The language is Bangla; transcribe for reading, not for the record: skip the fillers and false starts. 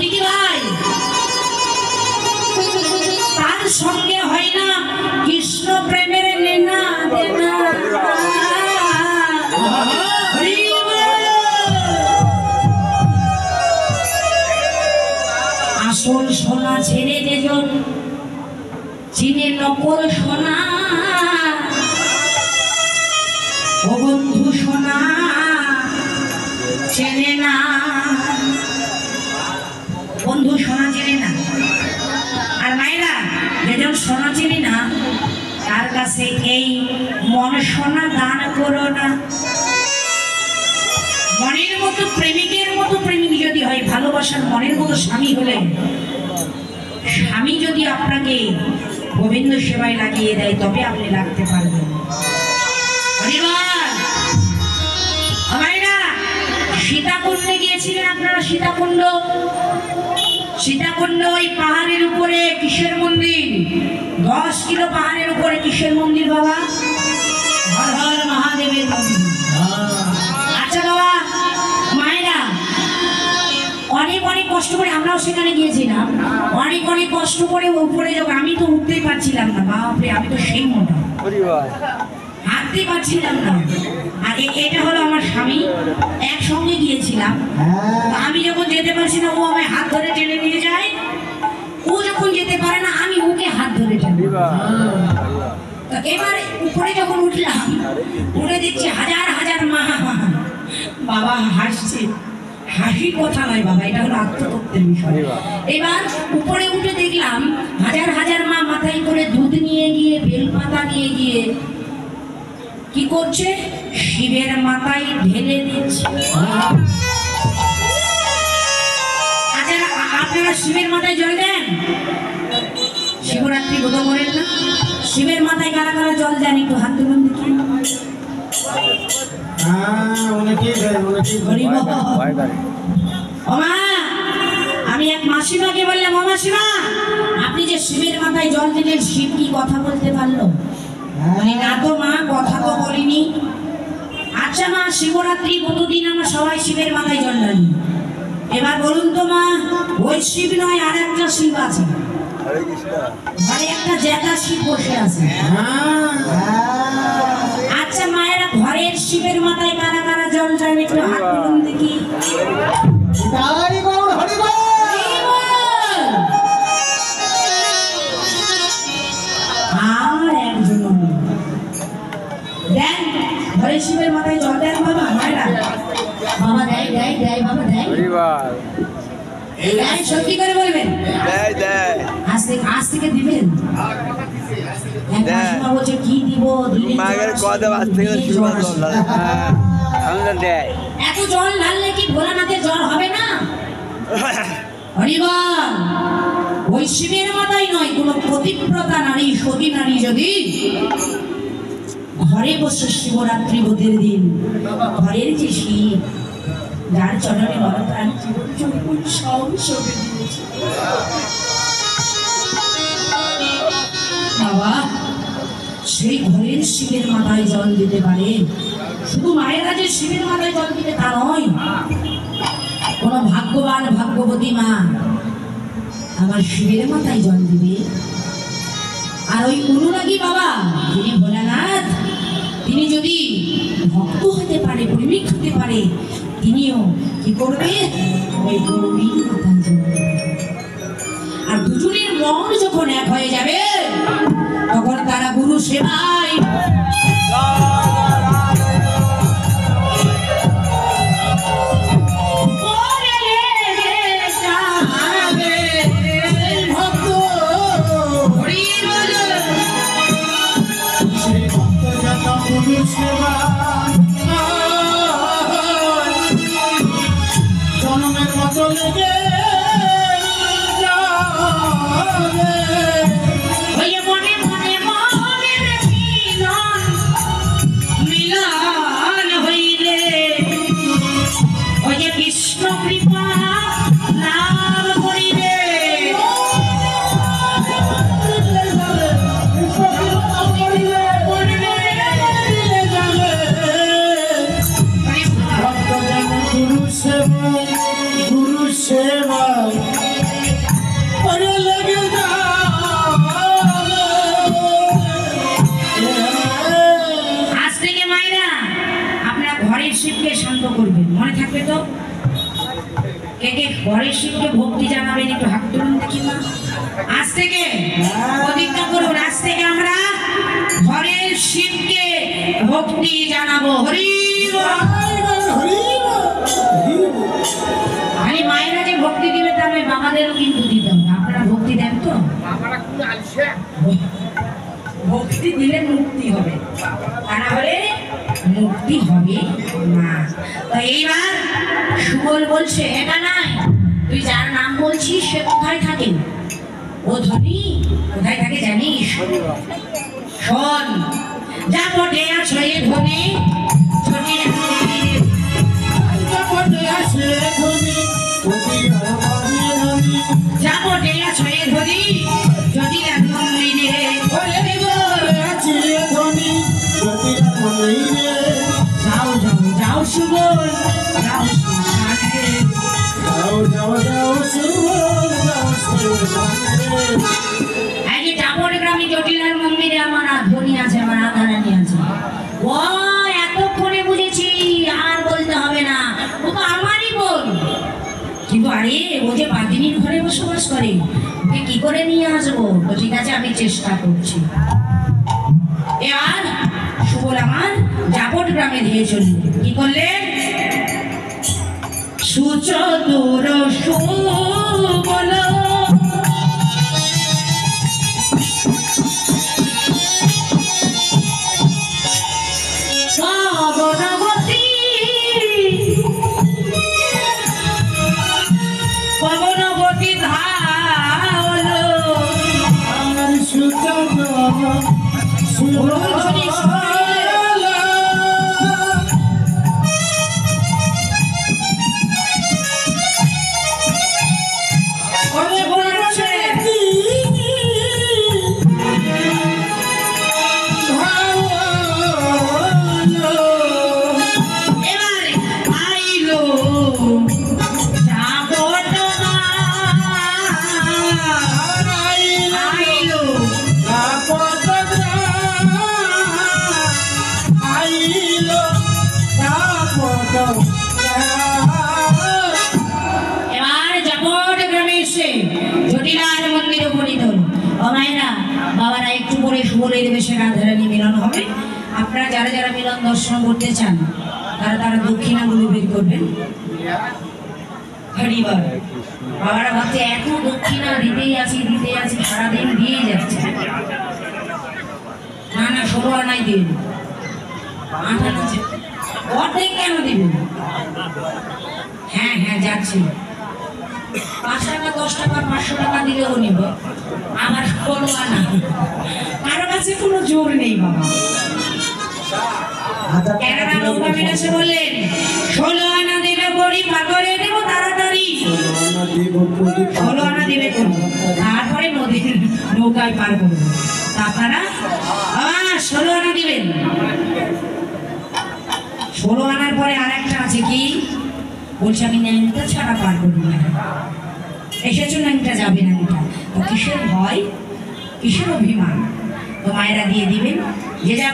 দিদি ভাই, তার সঙ্গে হয় না কৃষ্ণ প্রেমের লেনা দেনা। আসল সোনা ছেড়ে যেজন চিনে নকল সোনা, ও বন্ধু সোনা চেনে না, বন্ধু সোনা চেনে না। আর মায়েরা, যেজন সোনা চেনে না তার কাছে এই মন সোনা দান করো না। মনের মতো প্রেমিকের মতো প্রেমিক যদি হয়, ভালোবাসার মনের মতো স্বামী হলে, স্বামী যদি আপনাকে গোবিন্দ সেবায় লাগিয়ে দেয় তবে আপনি লাগতে পারবেন। সীতাকুণ্ডে গিয়েছিলেন আপনারা? সীতাকুণ্ড ওই পাহাড়ের উপরে কিসের মন্দির? 10 কিলো পাহাড়ের উপরে কিসের মন্দির বাবা? হর হর মহাদেবের মন্দির। আচ্ছা বাবা, মায়েরা, অনেক অনেক কষ্ট করে আমরাও সেখানে গিয়েছিলাম। অনেক অনেক কষ্ট করে উপরে যাবো, আমি তো উঠতেই পারছিলাম না। বাপরে, আমি তো সেই মোটা, হাঁটতে পারছিলাম না। আর এটা হলো আমার স্বামী, একসঙ্গে গিয়েছিলাম। আমি যখন যেতে পারছি না, ও আমায় হাত ধরে টেনে নিয়ে যায়। ও যখন যেতে পারে না, আমি ওকে হাত ধরে টেনে। এবার উপরে যখন উঠলাম, উঠে দেখছি হাজার হাজার মা বাবা হাসছে। হাসির কথা নয় বাবা, এটা হলো আত্মতত্ত্বের বিষয়। এবার উপরে উঠে দেখলাম হাজার হাজার মা মাথায় করে দুধ নিয়ে গিয়ে, বেলপাতা নিয়ে গিয়ে কি করছে? শিবের মাথায় ঢেলে দিচ্ছে। আপনারা শিবের মাথায় জল দেন? শিবরাত্রি বোধ করেন না? শিবের মাথায় কারা কারা জল দেন? একটু হাত তুলুন দেখি। আমি এক মাসিমাকে বললাম, ও মাসিমা, আপনি যে শিবের মাথায় জল দিলেন, শিব কি কথা বলতে পারলো? না তো মা, কথা তো বলিনি। আচ্ছা মা, শিবরাত্রি কতদিন আমরা সবাই শিবের মাথায় জল ঢালি। এবার বলুন তো মা, ওই শিব নয়, আর একটা শিব আছে। ঘরে একটা জ্যাঠা শিব বসে আছে। আচ্ছা মায়েরা, ঘরের শিবের মাথায় কারা কারা জল চান? একটু হাত তুলুন দেখি। আর একজন দেন, ঘরের শিবের মাথায় জল দেন বাবা। মায়েরা, বাবা দেয় দেয় দেয়, বাবা দেয়। সত্যি করে বলবেন? আজ থেকে দিবেন? বলছে কি দিব? এত জল ঢাললে কি ভোলানাথের জল হবে না? হরিবল। ওই শিবের মাথায় নয়, কোন পতিব্রতা নারী, সতী নারী যদি ঘরে বসে শিবরাত্রি বোধের দিন, ঘরের যে শিব, যার চরণে মনপ্রাণ জীবন সব সবে দিয়েছে বাবা, সেই ঘরের শিবের মাথায় জল দিতে পারে। শুধু মায়েরা যে শিবের মাথায় জল দিতে তা নয়, কোন ভাগ্যবান ভাগ্যবতী মা আমার শিবের মাথায় জল দিবে। আর ওই অনুরাগী বাবা, যিনি ভোলানাথ, তিনি যদি ভক্ত হতে পারে, প্রেমিক হতে পারে, তিনিও কি করবে? ওই গৌরীর মাথায় জল দেবে। আর দুজনের মন যখন এক হয়ে যাবে, তখন তারা গুরু সেবায় জন্মের মতো লেগে মিলন হইলে ওই যে কৃষ্ণ কৃপা লাভ করিবে। গুরু সেবা আজ থেকে মায়েরা আপনার ঘরের শিবকে শান্ত করবেন, মনে থাকবে তো? কে কে ঘরের শিবকে ভক্তি জানাবেন একটু হাত তুলুন দেখি মা। আজ থেকে প্রতিজ্ঞা করুন, আজ থেকে আমরা ঘরের শিবকে ভক্তি জানাবো। হরি খালি মায়েরা যে ভক্তি দিবে তা নয়, বাবাদেরও কিন্তু দিতে হবে। আপনারা ভক্তি দেন তো? ভক্তি দিলে মুক্তি হবে, তা না হলে মুক্তি হবে না। তো এইবার সুবল বলছে, এটা নাই, তুই যার নাম বলছিস সে কোথায় থাকে? ও ধনী কোথায় থাকে জানিস? শোন, যা পটে আছে ধনী, যাও যাও যাও সুবল, যাও গ্রামে জটিলার মন্দিরে আমার ধনী আছে, আমার রাধারানী আছে। ও এতক্ষণে বুঝেছি, আর বলতে হবে না, ও তো আমারই বোন। কিন্তু আরে ও যে বাদিনীর ঘরে বসবাস করে, ওকে কি করে নিয়ে আসবো? তো ঠিক আছে, আমি চেষ্টা করছি। এবার সুবল আমার জাপট গ্রামে দিয়ে চলল। কি করলেন? সুচতুর সুবল পবনবতী ধাওল জটিলার মন্দিরে উপনীত হল। ও মায়েরা, বাবারা একটু পরে সুবলের বেশে রাধারানী মিলন হবে। আপনারা যারা যারা মিলন দর্শন করতে চান তারা তারা দক্ষিণাগুলো বের করবেন। হরিবার বাবারা ভাবছে এত দক্ষিণা দিতেই আছি সারাদিন দিয়ে যাচ্ছে। না না, 16 আনাই দিন, 8 আনা অর্ধেক কেন দিবেন? হ্যাঁ হ্যাঁ যাচ্ছি। 5 টাকা 10 টাকা 500 টাকা দিলেও নিব, আমার 16 আনা। কারো কাছে কোনো জোর নেই বাবা। কেননা নৌকা মেরেছে বললেন 16 আনা দেবে বড়ি পাগরে দেবো তাড়াতাড়ি। 16 আনা দেবে তারপরে নদীর নৌকায় পার করবো। আপনারা 16 আনা দিবেন। 16 আনার পরে আর একটা আছে কি বলছে, আমি ন্যাংটা ছাড়া পার করবো না। এসেছো ন্যাংটা যাবে না। তো কিসের ভয়, কিসের অভিমান? তো মায়েরা দিয়ে দিবেন যে যা